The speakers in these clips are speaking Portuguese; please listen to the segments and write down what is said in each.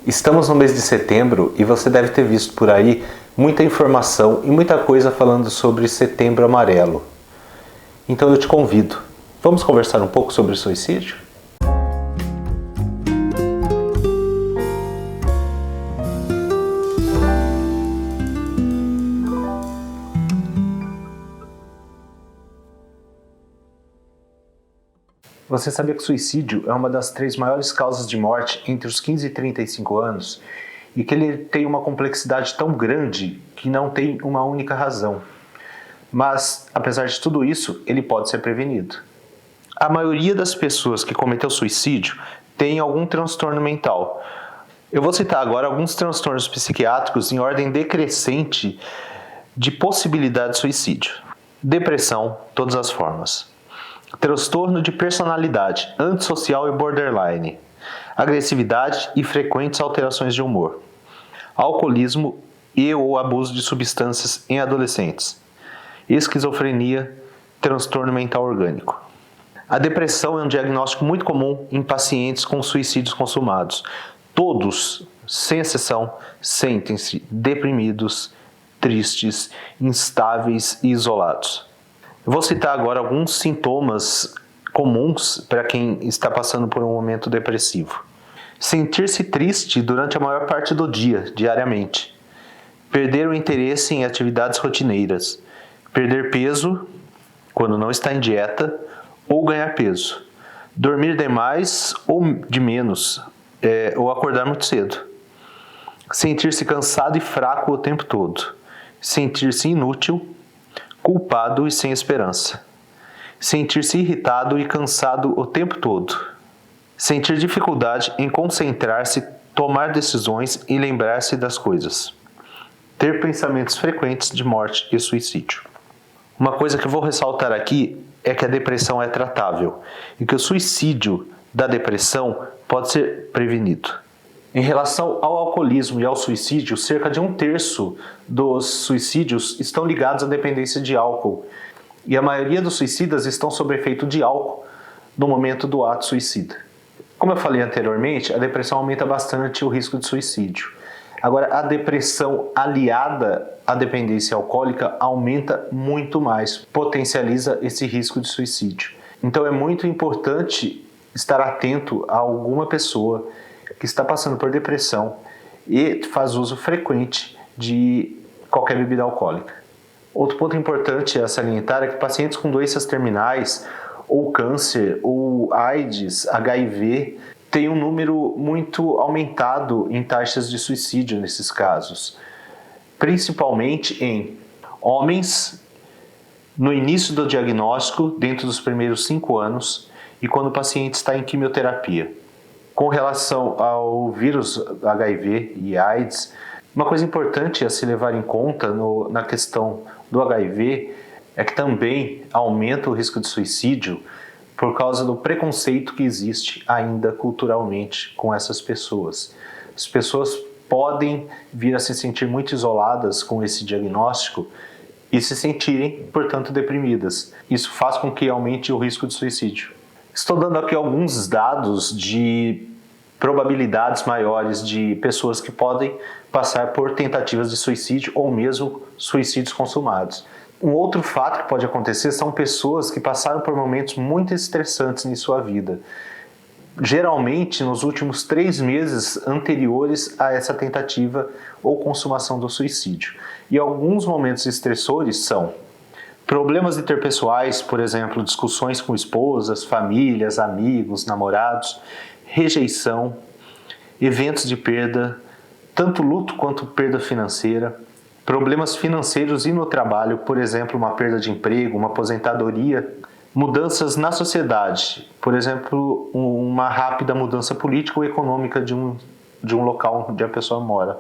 Estamos no mês de setembro e você deve ter visto por aí muita informação e muita coisa falando sobre Setembro Amarelo. Então eu te convido, vamos conversar um pouco sobre suicídio? Você sabia que o suicídio é uma das 3 maiores causas de morte entre os 15 e 35 anos e que ele tem uma complexidade tão grande que não tem uma única razão. Mas, apesar de tudo isso, ele pode ser prevenido. A maioria das pessoas que cometeu suicídio tem algum transtorno mental. Eu vou citar agora alguns transtornos psiquiátricos em ordem decrescente de possibilidade de suicídio. Depressão, todas as formas. Transtorno de personalidade, antissocial e borderline, agressividade e frequentes alterações de humor, alcoolismo e ou abuso de substâncias em adolescentes, esquizofrenia, transtorno mental orgânico. A depressão é um diagnóstico muito comum em pacientes com suicídios consumados. Todos, sem exceção, sentem-se deprimidos, tristes, instáveis e isolados. Eu vou citar agora alguns sintomas comuns para quem está passando por um momento depressivo. Sentir-se triste durante a maior parte do dia, diariamente. Perder o interesse em atividades rotineiras. Perder peso, quando não está em dieta, ou ganhar peso. Dormir demais ou de menos, ou acordar muito cedo. Sentir-se cansado e fraco o tempo todo. Sentir-se inútil, culpado e sem esperança. Sentir-se irritado e cansado o tempo todo. Sentir dificuldade em concentrar-se, tomar decisões e lembrar-se das coisas. Ter pensamentos frequentes de morte e suicídio. Uma coisa que eu vou ressaltar aqui é que a depressão é tratável e que o suicídio da depressão pode ser prevenido. Em relação ao alcoolismo e ao suicídio, cerca de 1/3 dos suicídios estão ligados à dependência de álcool. E a maioria dos suicidas estão sob efeito de álcool no momento do ato suicida. Como eu falei anteriormente, a depressão aumenta bastante o risco de suicídio. Agora, a depressão aliada à dependência alcoólica aumenta muito mais, potencializa esse risco de suicídio. Então é muito importante estar atento a alguma pessoa que está passando por depressão e faz uso frequente de qualquer bebida alcoólica. Outro ponto importante a salientar é que pacientes com doenças terminais, ou câncer, ou AIDS, HIV, têm um número muito aumentado em taxas de suicídio nesses casos, principalmente em homens no início do diagnóstico, dentro dos primeiros 5 anos, e quando o paciente está em quimioterapia. Com relação ao vírus HIV e AIDS, uma coisa importante a se levar em conta na questão do HIV é que também aumenta o risco de suicídio por causa do preconceito que existe ainda culturalmente com essas pessoas. As pessoas podem vir a se sentir muito isoladas com esse diagnóstico e se sentirem, portanto, deprimidas. Isso faz com que aumente o risco de suicídio. Estou dando aqui alguns dados de probabilidades maiores de pessoas que podem passar por tentativas de suicídio ou mesmo suicídios consumados. Um outro fato que pode acontecer são pessoas que passaram por momentos muito estressantes em sua vida, geralmente nos últimos 3 meses anteriores a essa tentativa ou consumação do suicídio. E alguns momentos estressores são problemas interpessoais, por exemplo, discussões com esposas, famílias, amigos, namorados, rejeição, eventos de perda, tanto luto quanto perda financeira, problemas financeiros e no trabalho, por exemplo, uma perda de emprego, uma aposentadoria, mudanças na sociedade, por exemplo, uma rápida mudança política ou econômica de um local onde a pessoa mora.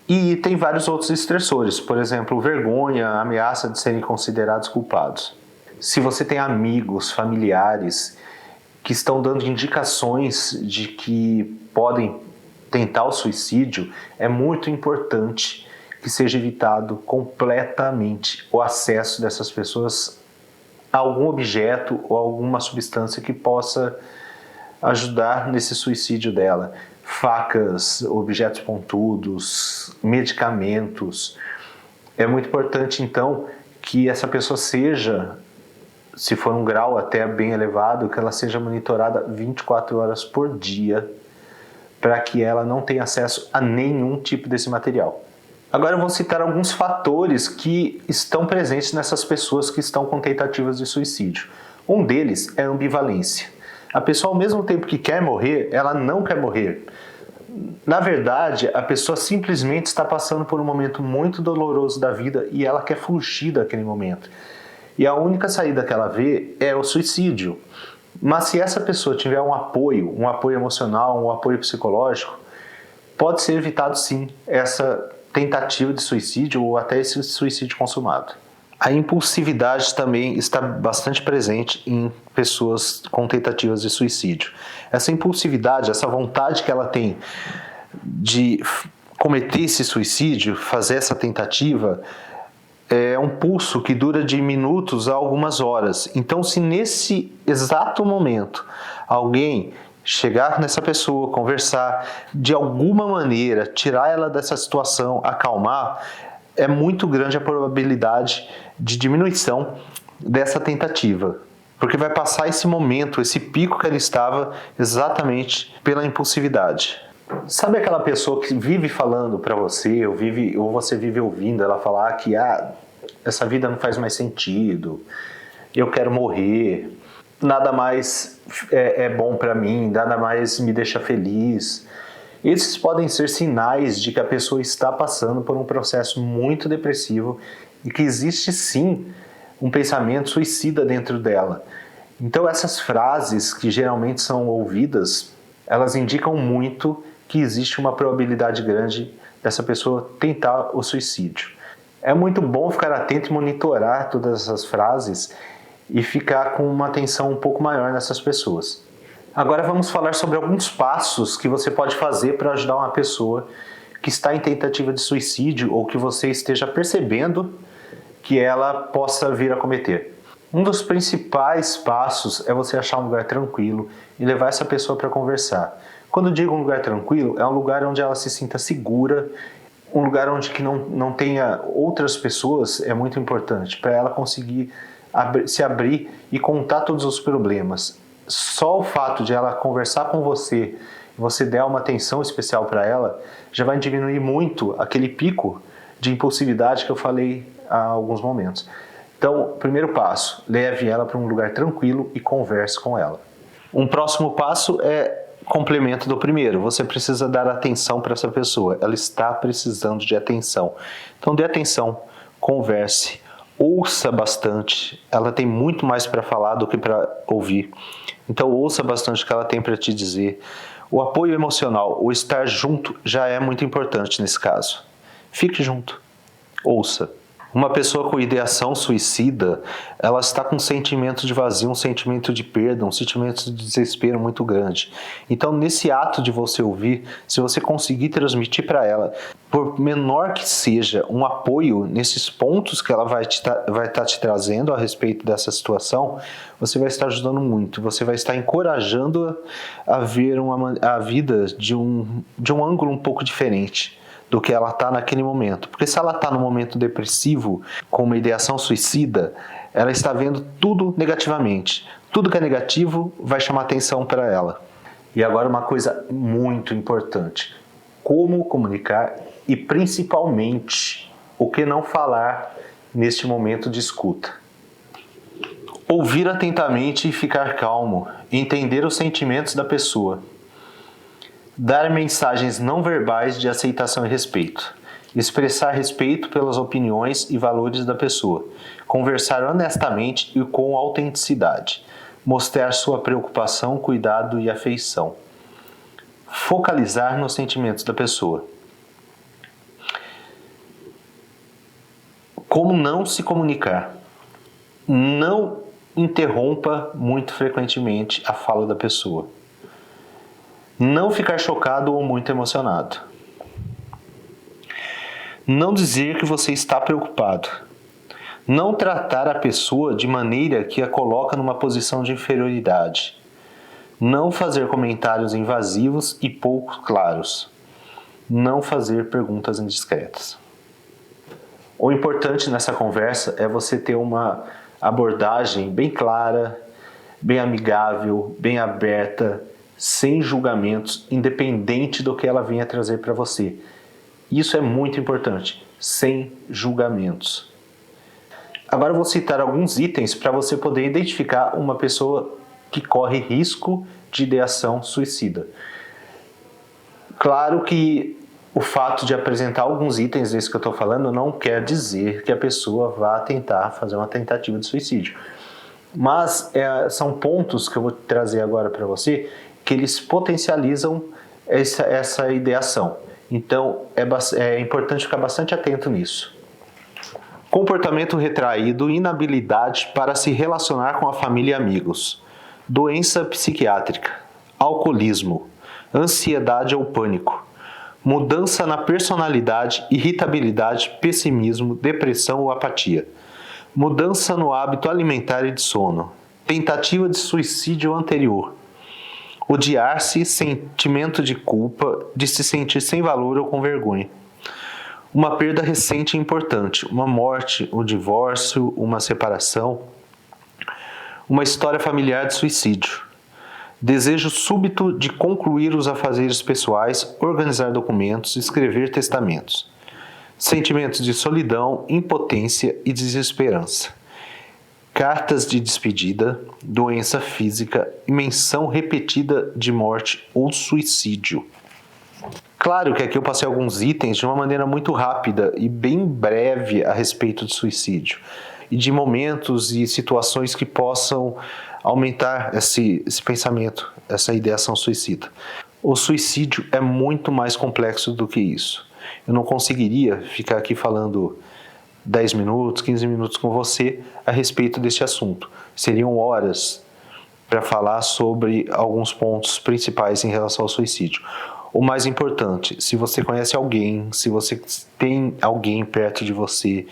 E tem vários outros estressores, por exemplo, vergonha, ameaça de serem considerados culpados. Se você tem amigos, familiares que estão dando indicações de que podem tentar o suicídio, é muito importante que seja evitado completamente o acesso dessas pessoas a algum objeto ou alguma substância que possa ajudar nesse suicídio dela. facas, objetos pontudos, medicamentos. É muito importante, então, que essa pessoa seja, se for um grau até bem elevado, que ela seja monitorada 24 horas por dia, para que ela não tenha acesso a nenhum tipo desse material. Agora eu vou citar alguns fatores que estão presentes nessas pessoas que estão com tentativas de suicídio. Um deles é a ambivalência. A pessoa, ao mesmo tempo que quer morrer, ela não quer morrer. Na verdade, a pessoa simplesmente está passando por um momento muito doloroso da vida e ela quer fugir daquele momento. E a única saída que ela vê é o suicídio. Mas se essa pessoa tiver um apoio emocional, um apoio psicológico, pode ser evitado sim essa tentativa de suicídio ou até esse suicídio consumado. A impulsividade também está bastante presente em pessoas com tentativas de suicídio. Essa impulsividade, essa vontade que ela tem de cometer esse suicídio, fazer essa tentativa, é um pulso que dura de minutos a algumas horas. Então, se nesse exato momento alguém chegar nessa pessoa, conversar, de alguma maneira tirar ela dessa situação, acalmar, é muito grande a probabilidade de diminuição dessa tentativa. Porque vai passar esse momento, esse pico que ela estava, exatamente pela impulsividade. Sabe aquela pessoa que vive falando para você, ou você vive ouvindo ela falar que essa vida não faz mais sentido, eu quero morrer, nada mais é bom para mim, nada mais me deixa feliz. Esses podem ser sinais de que a pessoa está passando por um processo muito depressivo e que existe sim um pensamento suicida dentro dela. Então essas frases que geralmente são ouvidas, elas indicam muito que existe uma probabilidade grande dessa pessoa tentar o suicídio. É muito bom ficar atento e monitorar todas essas frases e ficar com uma atenção um pouco maior nessas pessoas. Agora vamos falar sobre alguns passos que você pode fazer para ajudar uma pessoa que está em tentativa de suicídio ou que você esteja percebendo que ela possa vir a cometer. Um dos principais passos é você achar um lugar tranquilo e levar essa pessoa para conversar. Quando eu digo um lugar tranquilo, é um lugar onde ela se sinta segura, um lugar onde que não tenha outras pessoas, é muito importante, para ela conseguir se abrir e contar todos os problemas. Só o fato de ela conversar com você, você der uma atenção especial para ela, já vai diminuir muito aquele pico de impulsividade que eu falei há alguns momentos. Então, primeiro passo, leve ela para um lugar tranquilo e converse com ela. Um próximo passo é complemento do primeiro. Você precisa dar atenção para essa pessoa. Ela está precisando de atenção. Então, dê atenção, converse, ouça bastante. Ela tem muito mais para falar do que para ouvir. Então, ouça bastante o que ela tem para te dizer. O apoio emocional, o estar junto, já é muito importante nesse caso. Fique junto. Ouça. Uma pessoa com ideação suicida, ela está com um sentimento de vazio, um sentimento de perda, um sentimento de desespero muito grande. Então, nesse ato de você ouvir, se você conseguir transmitir para ela, por menor que seja, um apoio nesses pontos que ela vai estar te trazendo a respeito dessa situação, você vai estar ajudando muito, você vai estar encorajando a ver a vida de um ângulo um pouco diferente do que ela está naquele momento. Porque se ela está no momento depressivo, com uma ideação suicida, ela está vendo tudo negativamente. Tudo que é negativo vai chamar atenção para ela. E agora uma coisa muito importante. Como comunicar e principalmente o que não falar neste momento de escuta. Ouvir atentamente e ficar calmo. Entender os sentimentos da pessoa. Dar mensagens não verbais de aceitação e respeito. Expressar respeito pelas opiniões e valores da pessoa. Conversar honestamente e com autenticidade. Mostrar sua preocupação, cuidado e afeição. Focalizar nos sentimentos da pessoa. Como não se comunicar? Não interrompa muito frequentemente a fala da pessoa. Não ficar chocado ou muito emocionado. Não dizer que você está preocupado. Não tratar a pessoa de maneira que a coloca numa posição de inferioridade. Não fazer comentários invasivos e pouco claros. Não fazer perguntas indiscretas. O importante nessa conversa é você ter uma abordagem bem clara, bem amigável, bem aberta, sem julgamentos, independente do que ela venha trazer para você. Isso é muito importante, sem julgamentos. Agora eu vou citar alguns itens para você poder identificar uma pessoa que corre risco de ideação suicida. Claro que o fato de apresentar alguns itens desses que eu estou falando não quer dizer que a pessoa vá tentar fazer uma tentativa de suicídio. Mas são pontos que eu vou trazer agora para você que eles potencializam essa ideação. Então é importante ficar bastante atento nisso. Comportamento retraído, inabilidade para se relacionar com a família e amigos, doença psiquiátrica, alcoolismo, ansiedade ou pânico, mudança na personalidade, irritabilidade, pessimismo, depressão ou apatia, mudança no hábito alimentar e de sono, tentativa de suicídio anterior, odiar-se, sentimento de culpa, de se sentir sem valor ou com vergonha, uma perda recente e importante, uma morte, um divórcio, uma separação, uma história familiar de suicídio, desejo súbito de concluir os afazeres pessoais, organizar documentos, escrever testamentos, sentimentos de solidão, impotência e desesperança, cartas de despedida, doença física e menção repetida de morte ou suicídio. Claro que aqui eu passei alguns itens de uma maneira muito rápida e bem breve a respeito de suicídio e de momentos e situações que possam aumentar esse pensamento, essa ideação suicida. O suicídio é muito mais complexo do que isso. Eu não conseguiria ficar aqui falando 10 minutos, 15 minutos com você a respeito desse assunto. Seriam horas para falar sobre alguns pontos principais em relação ao suicídio. O mais importante, se você conhece alguém, se você tem alguém perto de você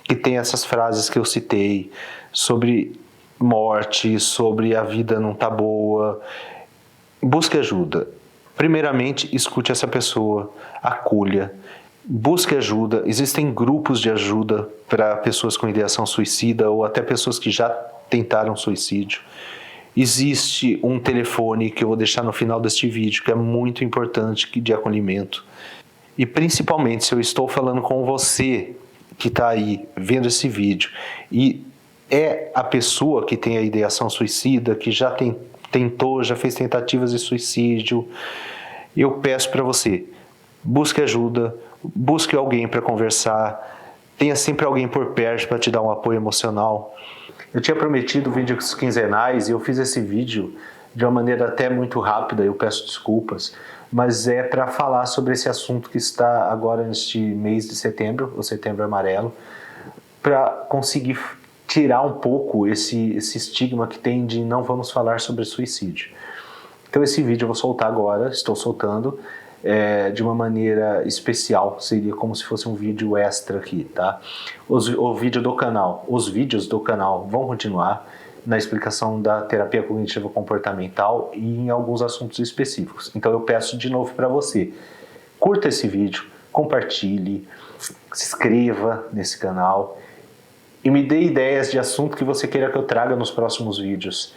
que tem essas frases que eu citei sobre morte, sobre a vida não tá boa, busque ajuda. Primeiramente, escute essa pessoa, acolha, busque ajuda. Existem grupos de ajuda para pessoas com ideação suicida ou até pessoas que já tentaram suicídio. Existe um telefone que eu vou deixar no final deste vídeo, que é muito importante, de acolhimento. E principalmente, se eu estou falando com você que está aí vendo esse vídeo e é a pessoa que tem a ideação suicida, que já tentou, já fez tentativas de suicídio, eu peço para você, busque ajuda, busque alguém para conversar, tenha sempre alguém por perto para te dar um apoio emocional. Eu tinha prometido vídeos quinzenais e eu fiz esse vídeo de uma maneira até muito rápida, eu peço desculpas, mas é para falar sobre esse assunto que está agora neste mês de setembro, o Setembro Amarelo, para conseguir tirar um pouco esse estigma que tem de não vamos falar sobre suicídio. Então esse vídeo eu vou soltar agora, estou soltando, de uma maneira especial, seria como se fosse um vídeo extra aqui, tá? O vídeo do canal, os vídeos do canal vão continuar na explicação da terapia cognitiva comportamental e em alguns assuntos específicos. Então eu peço de novo para você, curta esse vídeo, compartilhe, se inscreva nesse canal e me dê ideias de assunto que você queira que eu traga nos próximos vídeos.